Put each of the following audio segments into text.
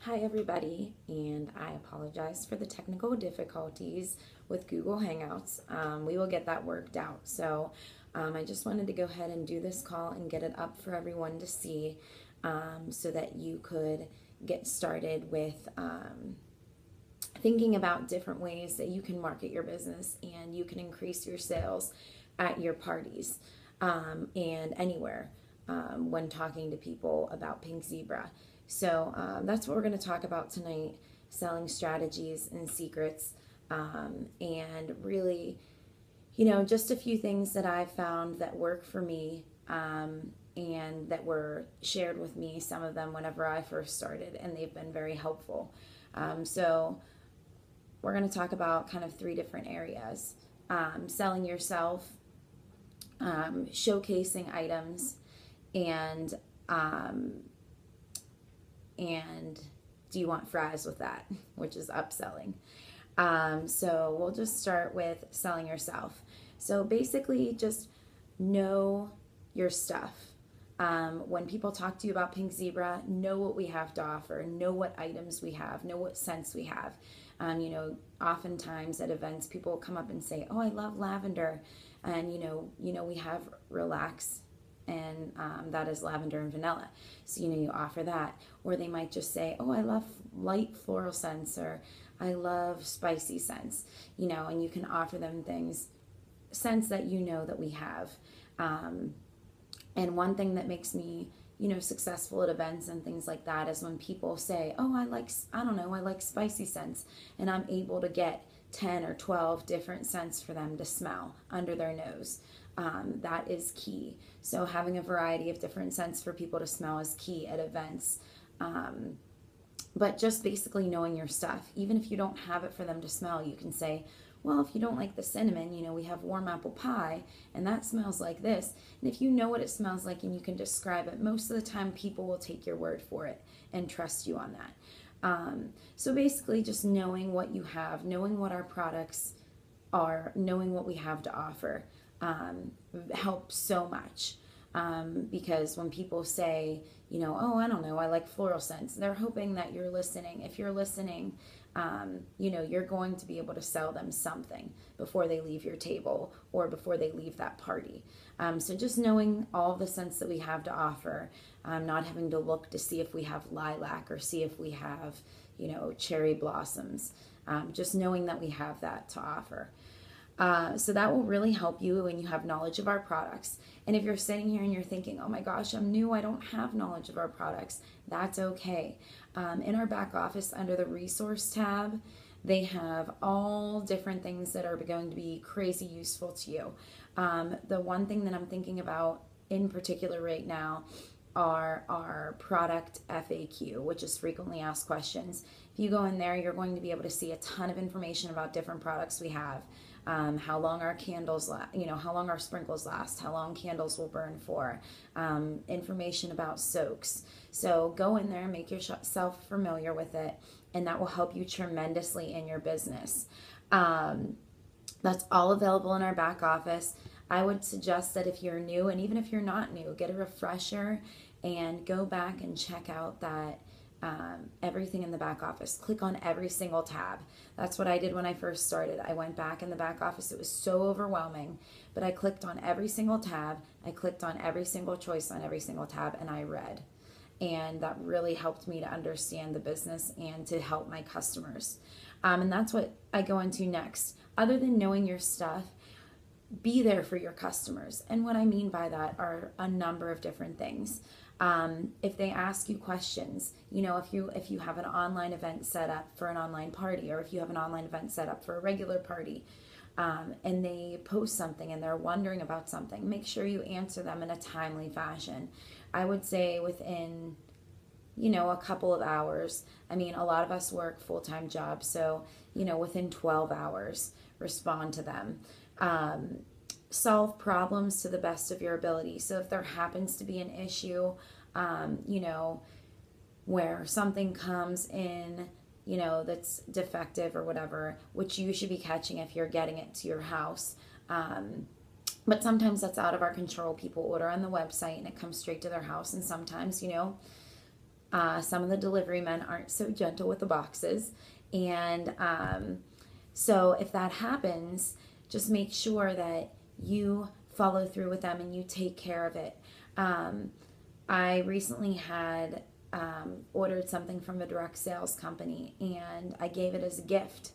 Hi everybody, and I apologize for the technical difficulties with Google Hangouts. We will get that worked out. I just wanted to go ahead and do this call and get it up for everyone to see so that you could get started with thinking about different ways that you can market your business and you can increase your sales at your parties and anywhere when talking to people about Pink Zebra. That's what we're going to talk about tonight, selling strategies and secrets, and really, just a few things that I've found that work for me, and that were shared with me, some of them whenever I first started, and they've been very helpful. So we're going to talk about kind of three different areas: selling yourself, showcasing items, and and do you want fries with that, which is upselling. So we'll just start with selling yourself. So basically, just know your stuff. When people talk to you about Pink Zebra, know what we have to offer, know what items we have, know what scents we have. Oftentimes at events, people will come up and say, "Oh, I love lavender," and we have Relax, and that is lavender and vanilla. So you offer that. Or they might just say, "Oh, I love light floral scents," or "I love spicy scents," and you can offer them scents that that we have. And one thing that makes me successful at events and things like that is when people say, "Oh, I like spicy scents," and I'm able to get 10 or 12 different scents for them to smell under their nose. That is key. So having a variety of different scents for people to smell is key at events. But just basically knowing your stuff. Even if you don't have it for them to smell, you can say, "Well, if you don't like the cinnamon, we have warm apple pie, and that smells like this." And if you know what it smells like and you can describe it, most of the time people will take your word for it and trust you on that. So basically just knowing what you have, knowing what our products are, knowing what we have to offer helps so much. Because when people say, "Oh, I don't know, I like floral scents," they're hoping that you're listening. If you're listening, you're going to be able to sell them something before they leave your table or before they leave that party. So just knowing all the scents that we have to offer, not having to look to see if we have lilac or see if we have, cherry blossoms, just knowing that we have that to offer. So that will really help you when you have knowledge of our products. And if you're sitting here and you're thinking, "Oh my gosh, I'm new, I don't have knowledge of our products," that's okay. In our back office under the resource tab, they have all different things that are going to be crazy useful to you. The one thing that I'm thinking about in particular right now are our product FAQ, which is frequently asked questions. If you go in there, you're going to be able to see a ton of information about different products we have. How long our candles last, how long our sprinkles last, how long candles will burn for, information about soaks. So go in there, make yourself familiar with it, and that will help you tremendously in your business. That's all available in our back office. I would suggest that if you're new, and even if you're not new, get a refresher and go back and check out that everything in the back office. Click on every single tab. That's what I did when I first started. I went back in the back office. It was so overwhelming, but I clicked on every single tab. I clicked on every single choice on every single tab, and I read. And that really helped me to understand the business and to help my customers. And that's what I go into next. Other than knowing your stuff, be there for your customers. And what I mean by that are a number of different things. If they ask you questions, if you have an online event set up for an online party, or if you have an online event set up for a regular party, and they post something and they're wondering about something, make sure you answer them in a timely fashion. I would say within a couple of hours. I mean, a lot of us work full-time jobs, so within 12 hours, respond to them. Solve problems to the best of your ability. So if there happens to be an issue, where something comes in, that's defective or whatever, which you should be catching if you're getting it to your house. But sometimes that's out of our control. People order on the website and it comes straight to their house. And sometimes, Some of the delivery men aren't so gentle with the boxes. And so if that happens, just make sure that you follow through with them and you take care of it. I recently had ordered something from a direct sales company, and I gave it as a gift.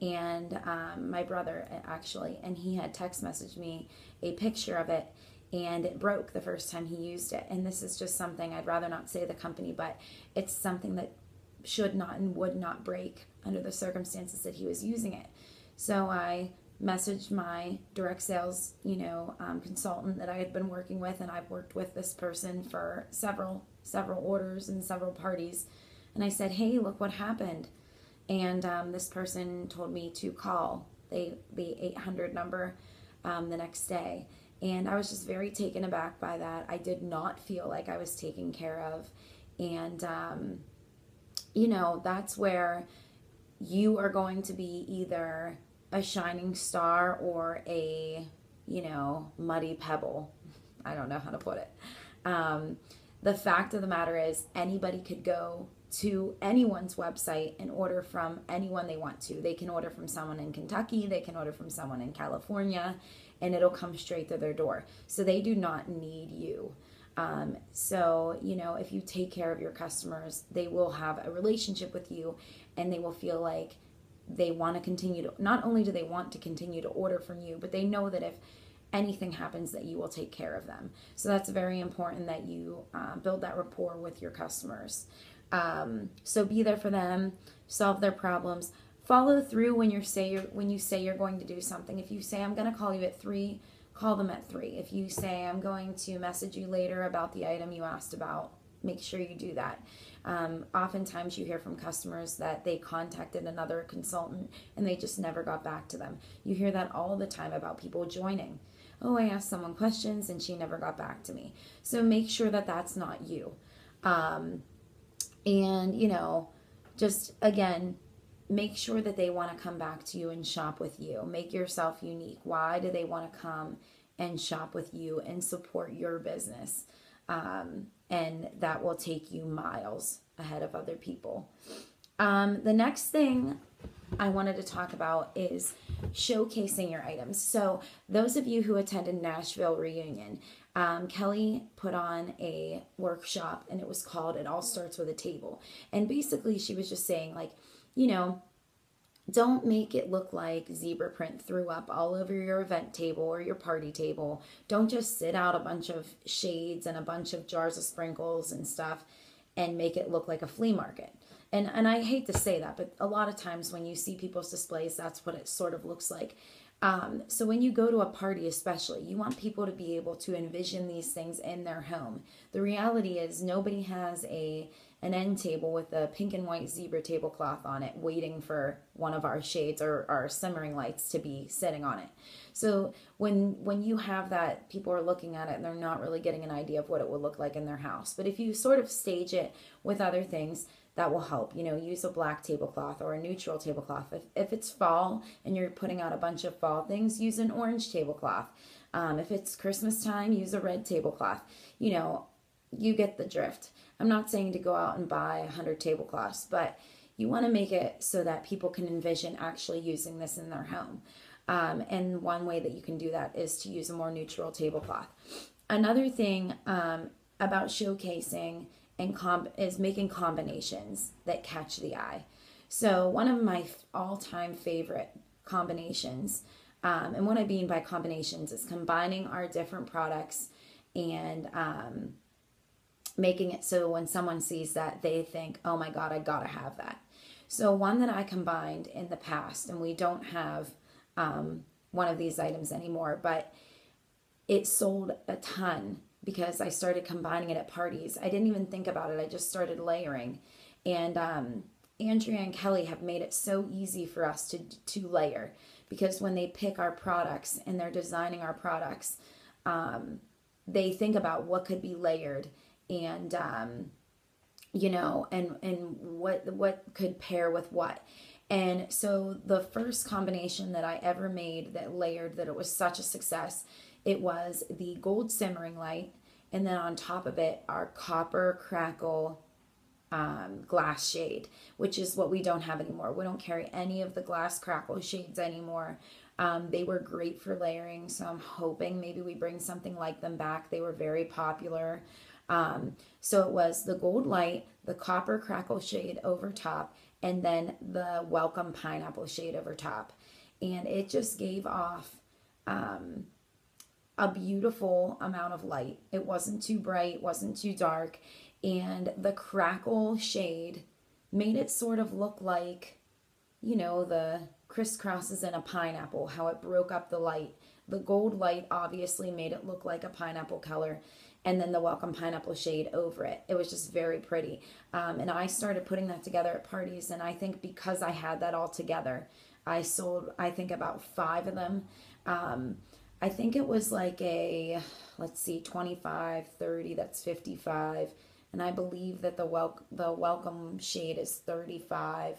And my brother, actually, and he had text messaged me a picture of it, and it broke the first time he used it. And this is just something, I'd rather not say the company, but it's something that should not and would not break under the circumstances that he was using it. So I messaged my direct sales, consultant that I had been working with, and I've worked with this person for several orders and several parties. And I said, hey, look what happened. And this person told me to call the 800 number the next day. And I was just very taken aback by that. I did not feel like I was taken care of. And, that's where you are going to be either a shining star or a, muddy pebble. I don't know how to put it. The fact of the matter is anybody could go to anyone's website and order from anyone they want to. They can order from someone in Kentucky, they can order from someone in California, and it'll come straight to their door. So they do not need you. If you take care of your customers, they will have a relationship with you, and they will feel like they want to continue to, not only do they want to continue to order from you, but they know that if anything happens that you will take care of them. So that's very important that you build that rapport with your customers. So be there for them, solve their problems, follow through when you say you're going to do something. If you say, I'm going to call you at 3, call them at 3. If you say, I'm going to message you later about the item you asked about, make sure you do that. Oftentimes you hear from customers that they contacted another consultant and they just never got back to them. You hear that all the time about people joining. Oh, I asked someone questions and she never got back to me. So make sure that that's not you. Just again, make sure that they want to come back to you and shop with you. Make yourself unique. Why do they want to come and shop with you and support your business? And that will take you miles ahead of other people. The next thing I wanted to talk about is showcasing your items. So those of you who attended Nashville Reunion, Kelly put on a workshop, and it was called It All Starts With a Table. And basically she was just saying, don't make it look like zebra print threw up all over your event table or your party table. Don't just sit out a bunch of shades and a bunch of jars of sprinkles and stuff and make it look like a flea market. And I hate to say that, but a lot of times when you see people's displays, that's what it sort of looks like. So when you go to a party especially, you want people to be able to envision these things in their home. The reality is nobody has an end table with a pink and white zebra tablecloth on it waiting for one of our shades or our simmering lights to be sitting on it. So when you have that, people are looking at it and they're not really getting an idea of what it would look like in their house. But if you sort of stage it with other things, that will help. Use a black tablecloth or a neutral tablecloth. If it's fall and you're putting out a bunch of fall things, use an orange tablecloth. If it's Christmas time, use a red tablecloth. You get the drift. I'm not saying to go out and buy 100 tablecloths, but you want to make it so that people can envision actually using this in their home. And one way that you can do that is to use a more neutral tablecloth. Another thing about showcasing is making combinations that catch the eye. So one of my all-time favorite combinations, and what I mean by combinations is combining our different products and making it so when someone sees that, they think, oh my God, I gotta have that. So one that I combined in the past, and we don't have one of these items anymore, but it sold a ton because I started combining it at parties. I didn't even think about it. I just started layering. And Andrea and Kelly have made it so easy for us to layer, because when they pick our products and they're designing our products, they think about what could be layered and and what could pair with what. And so the first combination that I ever made that layered, that it was such a success, it was the gold simmering light, and then on top of it, our copper crackle glass shade, which is what we don't have anymore. We don't carry any of the glass crackle shades anymore. They were great for layering, so I'm hoping maybe we bring something like them back. They were very popular. So it was the gold light, the copper crackle shade over top, and then the welcome pineapple shade over top. And it just gave off a beautiful amount of light. It wasn't too bright, wasn't too dark. And the crackle shade made it sort of look like, you know, the crisscrosses in a pineapple, how it broke up the light. The gold light obviously made it look like a pineapple color, and then the welcome pineapple shade over it. It was just very pretty. And I started putting that together at parties, and I think because I had that all together, I sold, I think, about 5 of them. I think it was like a, let's see, 25, 30, that's 55. And I believe that the welcome shade is 35.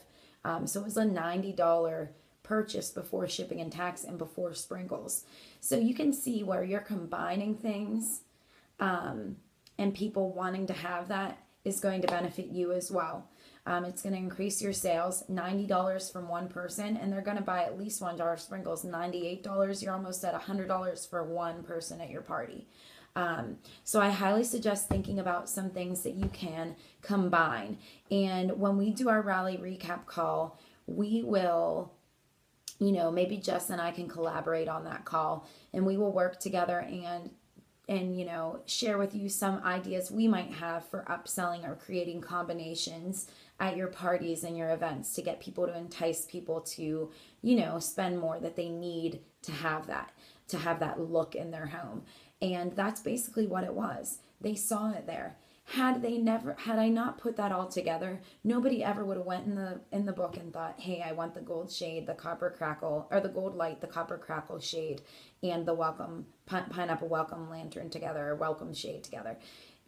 So it was a $90 purchase before shipping and tax and before sprinkles. So you can see where you're combining things, and people wanting to have that is going to benefit you as well. It's going to increase your sales. $90 from one person, and they're going to buy at least one jar of sprinkles. $98, you're almost at $100 for one person at your party. So I highly suggest thinking about some things that you can combine. And when we do our rally recap call, we will, you know, maybe Jess and I can collaborate on that call, and we will work together and you know, share with you some ideas we might have for upselling or creating combinations at your parties and your events to get people, to entice people to, you know, spend more that they need to have that look in their home. And that's basically what it was. They saw it there. Had I not put that all together, nobody ever would have went in the book and thought, hey, I want the gold shade, the copper crackle, or the gold light, the copper crackle shade, and the welcome pineapple welcome lantern together, or welcome shade together.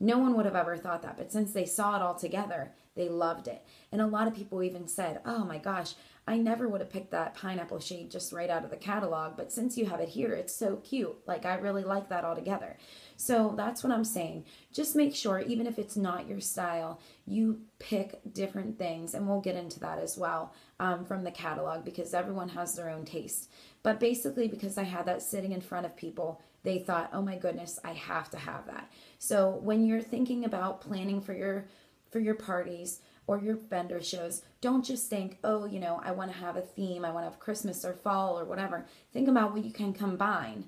No one would have ever thought that. But since they saw it all together, they loved it. And a lot of people even said, oh my gosh, I never would have picked that pineapple shade just right out of the catalog, but since you have it here, it's so cute. Like, I really like that all together. So that's what I'm saying. Just make sure, even if it's not your style, you pick different things, and we'll get into that as well from the catalog, because everyone has their own taste. But basically, because I had that sitting in front of people, they thought, oh my goodness, I have to have that. So when you're thinking about planning for your parties or your vendor shows, don't just think, oh, you know, I want to have a theme, I want to have Christmas or fall or whatever. Think about what you can combine.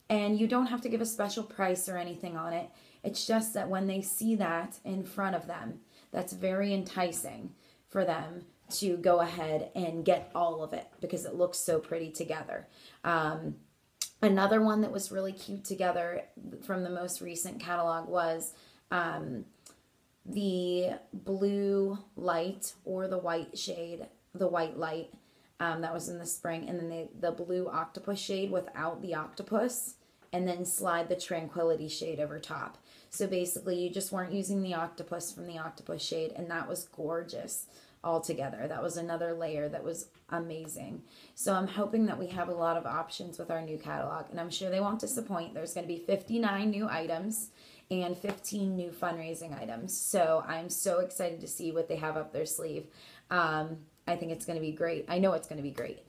And you don't have to give a special price or anything on it. It's just that when they see that in front of them, that's very enticing for them to go ahead and get all of it because it looks so pretty together. Another one that was really cute together from the most recent catalog was the blue light, or the white shade, the white light, that was in the spring, and then the blue octopus shade without the octopus, and then slide the tranquility shade over top. So basically you just weren't using the octopus from the octopus shade, and that was gorgeous all together. That was another layer that was amazing. So I'm hoping that we have a lot of options with our new catalog, and I'm sure they won't disappoint. There's going to be 59 new items and 15 new fundraising items. So I'm so excited to see what they have up their sleeve. I think it's going to be great. I know it's going to be great.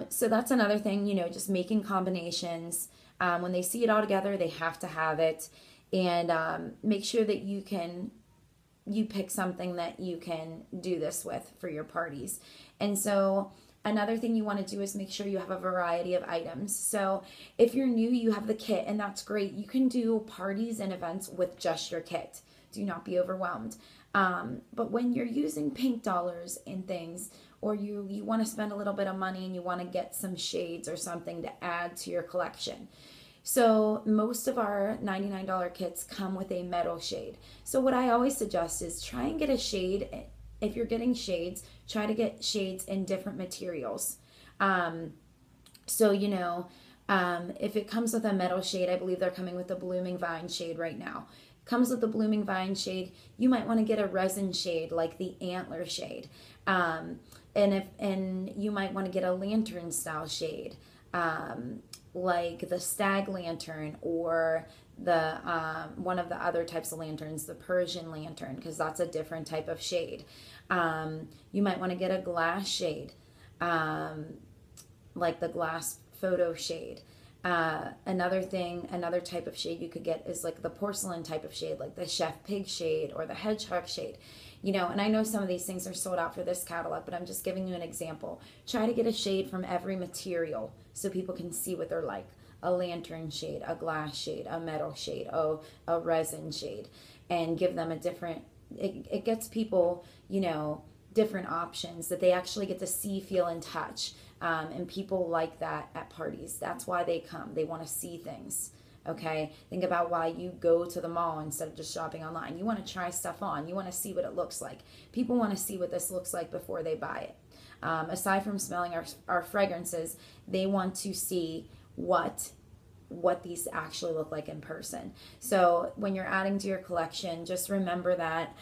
So that's another thing, you know, just making combinations. When they see it all together, they have to have it. And make sure that you pick something that you can do this with for your parties. And so another thing you want to do is make sure you have a variety of items. So if you're new, you have the kit, and that's great. You can do parties and events with just your kit. Do not be overwhelmed. But when you're using pink dollars and things, or you want to spend a little bit of money and you want to get some shades or something to add to your collection. So most of our $99 kits come with a metal shade. So what I always suggest is try and get a shade. If you're getting shades, try to get shades in different materials. So, you know, if it comes with a metal shade, I believe they're coming with the Blooming Vine shade right now. Comes with the Blooming Vine shade, you might want to get a resin shade like the Antler shade. And you might want to get a lantern style shade. like the stag lantern, or the one of the other types of lanterns, the Persian lantern, because that's a different type of shade. You might want to get a glass shade, like the glass photo shade. Another type of shade you could get is like the porcelain type of shade, like the Chef Pig shade or the Hedgehog shade. And I know some of these things are sold out for this catalog, but I'm just giving you an example. Try to get a shade from every material so people can see what they're like. A lantern shade, a glass shade, a metal shade, a resin shade, and give them a different, it gets people, different options that they actually get to see, feel, and touch. And people like that at parties. That's why they come. They want to see things. Okay? Think about why you go to the mall instead of just shopping online. You want to try stuff on. You want to see what it looks like. People want to see what this looks like before they buy it. Aside from smelling our fragrances, they want to see what these actually look like in person. So when you're adding to your collection, just remember that,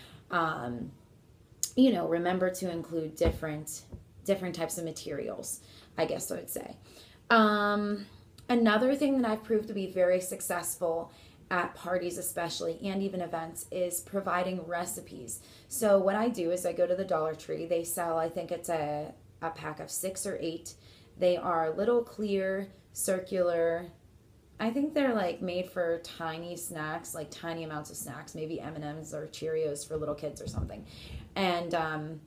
remember to include different types of materials, I guess I would say. Another thing that I've proved to be very successful at parties especially, and even events, is providing recipes. So what I do is I go to the Dollar Tree. They sell, I think it's a pack of 6 or 8. They are little clear, circular, I think they're like made for tiny snacks, like tiny amounts of snacks, maybe M&Ms or Cheerios for little kids or something. And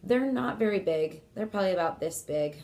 they're not very big. They're probably about this big,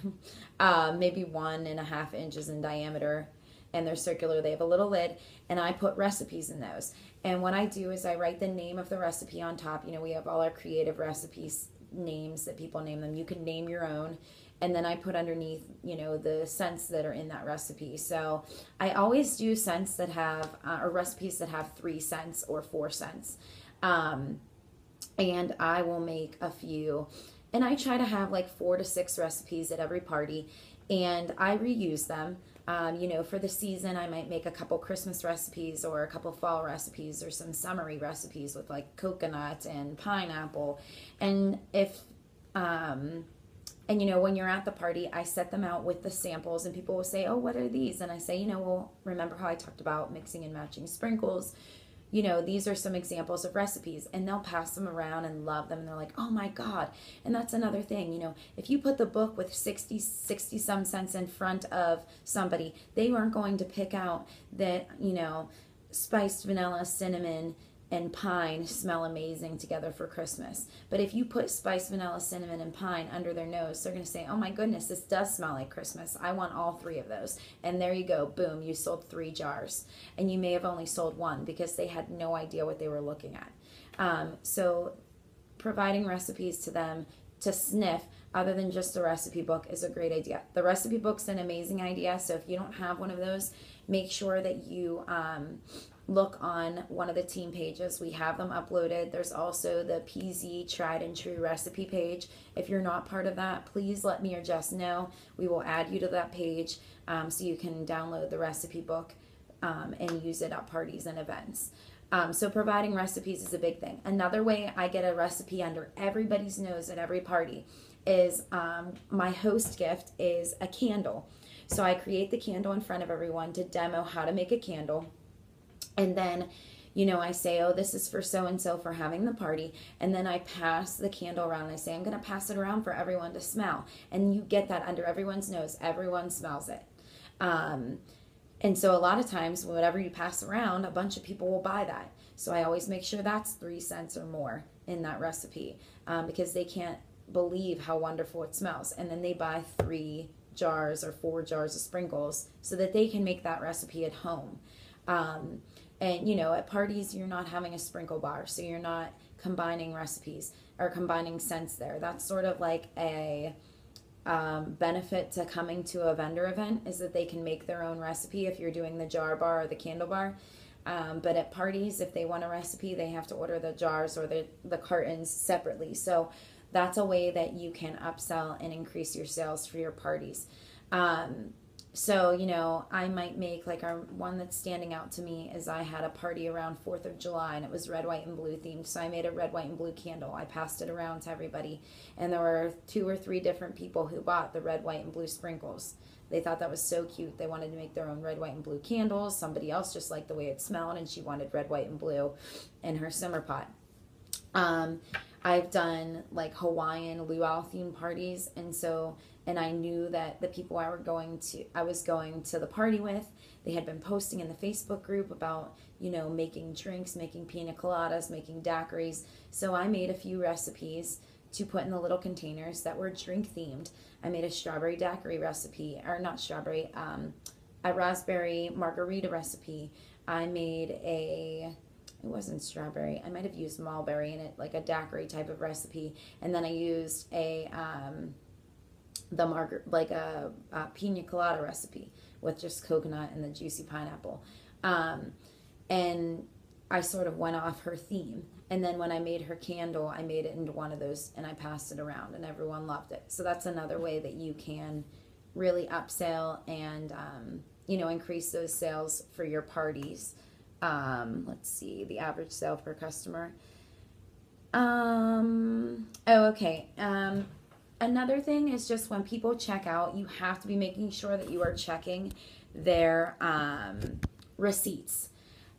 maybe 1.5 inches in diameter, and they're circular. They have a little lid, and I put recipes in those. And what I do is I write the name of the recipe on top. We have all our creative recipes names that people name them. You can name your own. And then I put underneath, the scents that are in that recipe. So I always do scents that have, or recipes that have 3 scents or 4 scents. And I will make a few. And I try to have like 4 to 6 recipes at every party. And I reuse them. For the season, I might make a couple Christmas recipes or a couple fall recipes or some summery recipes with like coconut and pineapple. And when you're at the party, I set them out with the samples, and people will say, oh, what are these? And I say, well, remember how I talked about mixing and matching sprinkles? These are some examples of recipes, and they'll pass them around and love them. And they're like, oh my God. And that's another thing, if you put the book with 60 some cents in front of somebody, they aren't going to pick out that, spiced vanilla, cinnamon, and pine smell amazing together for Christmas. But if you put spiced vanilla, cinnamon, and pine under their nose, they're going to say, oh my goodness, this does smell like Christmas. I want all 3 of those. And there you go. Boom, you sold 3 jars. And you may have only sold 1 because they had no idea what they were looking at. So providing recipes to them to sniff other than just the recipe book is a great idea. The recipe book's an amazing idea. So if you don't have one of those, make sure that you look on one of the team pages. We have them uploaded. There's also the PZ Tried and True recipe page. If you're not part of that, please let me or Jess know. We will add you to that page so you can download the recipe book and use it at parties and events. So providing recipes is a big thing. Another way I get a recipe under everybody's nose at every party is my host gift is a candle. So I create the candle in front of everyone to demo how to make a candle. And then, I say, oh, this is for so-and-so for having the party. And then I pass the candle around and I say, I'm going to pass it around for everyone to smell. And you get that under everyone's nose. Everyone smells it. And so a lot of times, whatever you pass around, a bunch of people will buy that. So I always make sure that's 3 cents or more in that recipe because they can't believe how wonderful it smells. And then they buy 3 jars or 4 jars of sprinkles so that they can make that recipe at home. And, at parties, you're not having a sprinkle bar, so you're not combining recipes or combining scents there. That's sort of like a benefit to coming to a vendor event is that they can make their own recipe if you're doing the jar bar or the candle bar. But at parties, if they want a recipe, they have to order the jars or the cartons separately. So that's a way that you can upsell and increase your sales for your parties. So, I might make like our one that's standing out to me is I had a party around 4th of July and it was red, white, and blue themed. So I made a red, white, and blue candle. I passed it around to everybody. And there were 2 or 3 different people who bought the red, white, and blue sprinkles. They thought that was so cute. They wanted to make their own red, white, and blue candles. Somebody else just liked the way it smelled and she wanted red, white, and blue in her simmer pot. I've done like Hawaiian luau themed parties, and I knew that the people I was going to the party with, they had been posting in the Facebook group about, making drinks, making pina coladas, making daiquiris. So I made a few recipes to put in the little containers that were drink themed. I made a strawberry daiquiri recipe, or not strawberry, a raspberry margarita recipe. I made it wasn't strawberry. I might have used mulberry in it, like a daiquiri type of recipe. And then I used a pina colada recipe with just coconut and the juicy pineapple. And I sort of went off her theme. And then when I made her candle, I made it into one of those and I passed it around and everyone loved it. So that's another way that you can really upsell and, increase those sales for your parties. Let's see, the average sale per customer. Okay. Another thing is just when people check out, you have to be making sure that you are checking their receipts.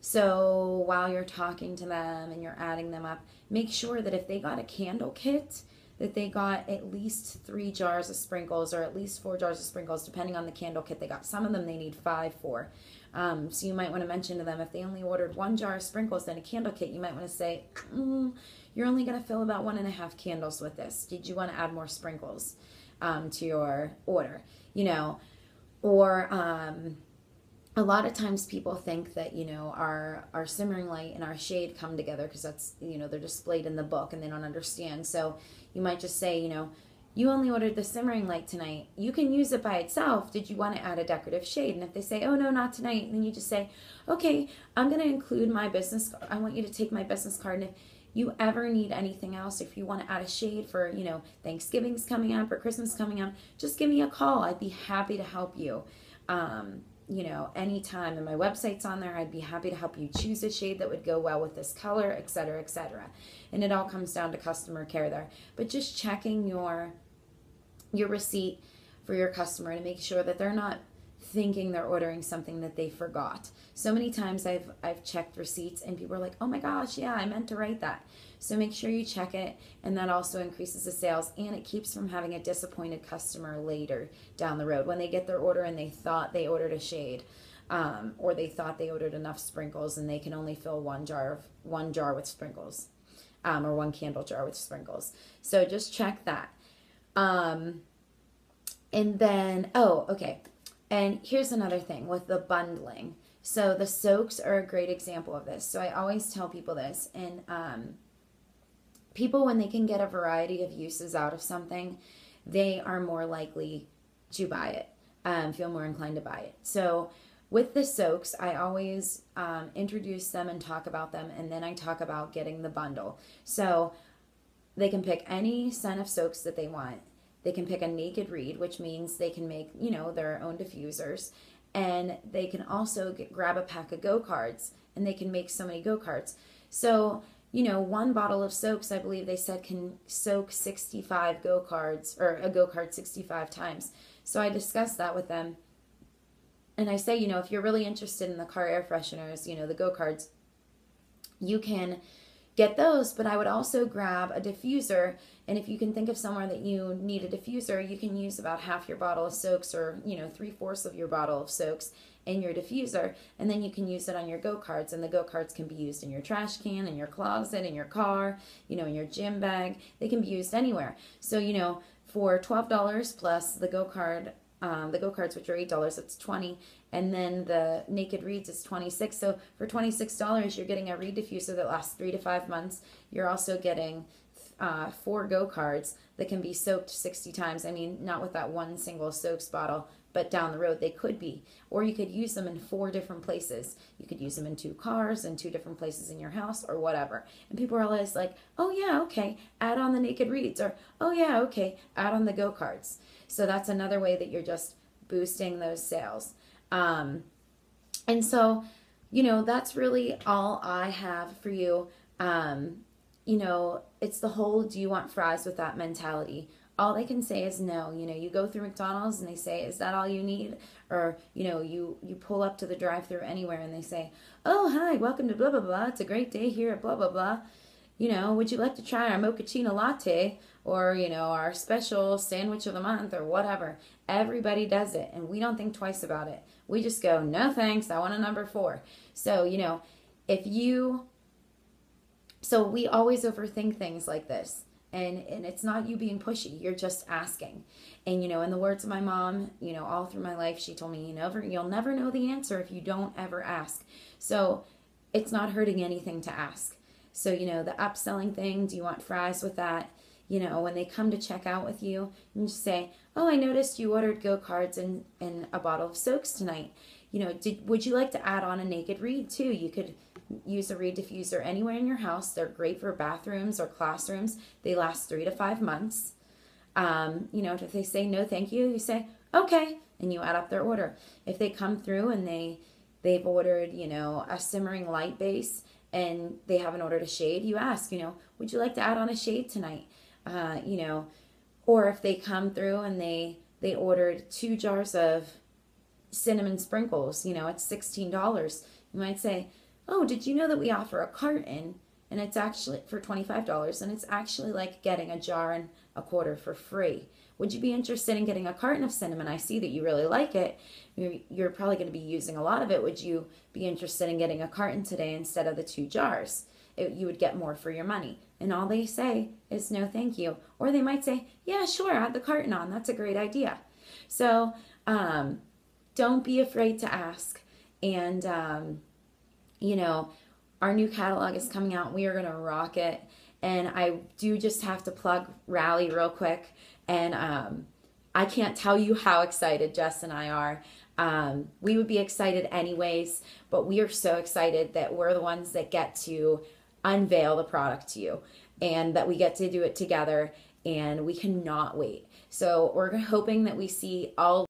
So while you're talking to them and you're adding them up, make sure that if they got a candle kit, that they got at least 3 jars of sprinkles or at least 4 jars of sprinkles, depending on the candle kit they got. Some of them they need 5 for. So you might want to mention to them, if they only ordered 1 jar of sprinkles and a candle kit, you might want to say, you're only going to fill about 1.5 candles with this. Did you want to add more sprinkles to your order? Or a lot of times people think that, our simmering light and our shade come together because that's, they're displayed in the book and they don't understand. So you might just say, you only ordered the simmering light tonight. You can use it by itself. Did you want to add a decorative shade? And if they say, oh, no, not tonight, then you just say, okay, I'm going to include my business card. I want you to take my business card. And if you ever need anything else, if you want to add a shade for, Thanksgiving's coming up or Christmas coming up, just give me a call. I'd be happy to help you. Anytime. And my website's on there. I'd be happy to help you choose a shade that would go well with this color, et cetera, et cetera. And it all comes down to customer care there. But just checking your receipt for your customer to make sure that they're not thinking they're ordering something that they forgot. So many times I've checked receipts and people are like, oh my gosh, yeah, I meant to write that. So make sure you check it, and that also increases the sales, and it keeps from having a disappointed customer later down the road when they get their order and they thought they ordered a shade, or they thought they ordered enough sprinkles and they can only fill one jar with sprinkles, or 1 candle jar with sprinkles. So just check that. And then, okay. And here's another thing with the bundling. So the soaks are a great example of this. So I always tell people this, and people, when they can get a variety of uses out of something, they are more likely to buy it, feel more inclined to buy it. So with the soaks, I always introduce them and talk about them, and then I talk about getting the bundle. So they can pick any scent of soaks that they want. They can pick a naked reed, which means they can make, their own diffusers. And they can also grab a pack of go-cards, and they can make so many go-cards. So, 1 bottle of soaks, I believe they said, can soak 65 go-cards, or a go-card 65 times. So I discussed that with them. And I say, if you're really interested in the car air fresheners, the go-cards, you can get those, but I would also grab a diffuser. And if you can think of somewhere that you need a diffuser, you can use about half your bottle of soaks, or 3/4 of your bottle of soaks in your diffuser, and then you can use it on your go-karts. And the go-karts can be used in your trash can, in your closet, in your car, in your gym bag. They can be used anywhere. So for $12 plus the go-karts, which are $8, it's $20, and then the naked reeds is $26. So for $26, you're getting a reed diffuser that lasts 3 to 5 months. You're also getting 4 go-karts that can be soaked 60 times. I mean, not with that one single soaks bottle, but down the road they could be. Or you could use them in 4 different places. You could use them in 2 cars, and 2 different places in your house, or whatever. And people are always like, oh yeah, okay, add on the naked reeds, or oh yeah, okay, add on the go-karts. So that's another way that you're just boosting those sales. And so, that's really all I have for you. It's the whole do you want fries with that mentality. All they can say is no. You go through McDonald's and they say, is that all you need? Or, you pull up to the drive-thru anywhere and they say, oh, hi, welcome to blah, blah, blah. It's a great day here at blah, blah, blah. Would you like to try our mochaccino latte or, our special sandwich of the month or whatever? Everybody does it, and we don't think twice about it. We just go, no thanks, I want a number 4. So, so we always overthink things like this. And it's not you being pushy. You're just asking. And, in the words of my mom, all through my life, she told me, you'll never know the answer if you don't ever ask. So it's not hurting anything to ask. So, the upselling thing, do you want fries with that? When they come to check out with you, you just say, oh, I noticed you ordered go-karts and a bottle of soaks tonight. Would you like to add on a naked reed too? You could use a reed diffuser anywhere in your house. They're great for bathrooms or classrooms. They last 3 to 5 months. If they say no thank you, you say okay, and you add up their order. If they come through and they've ordered a simmering light base and they haven't ordered a shade, you ask would you like to add on a shade tonight? Or if they come through and they ordered 2 jars of cinnamon sprinkles, it's $16. You might say, oh, did you know that we offer a carton and it's actually for $25 and it's actually like getting a jar and a quarter for free. Would you be interested in getting a carton of cinnamon? I see that you really like it. You're probably going to be using a lot of it. Would you be interested in getting a carton today instead of the 2 jars? You would get more for your money. And all they say is no thank you. Or they might say, yeah, sure, add the carton on. That's a great idea. So don't be afraid to ask. And, our new catalog is coming out. We are going to rock it. And I do just have to plug Rally real quick. And I can't tell you how excited Jess and I are. We would be excited anyways, but we are so excited that we're the ones that get to unveil the product to you and that we get to do it together, and we cannot wait. So we're hoping that we see all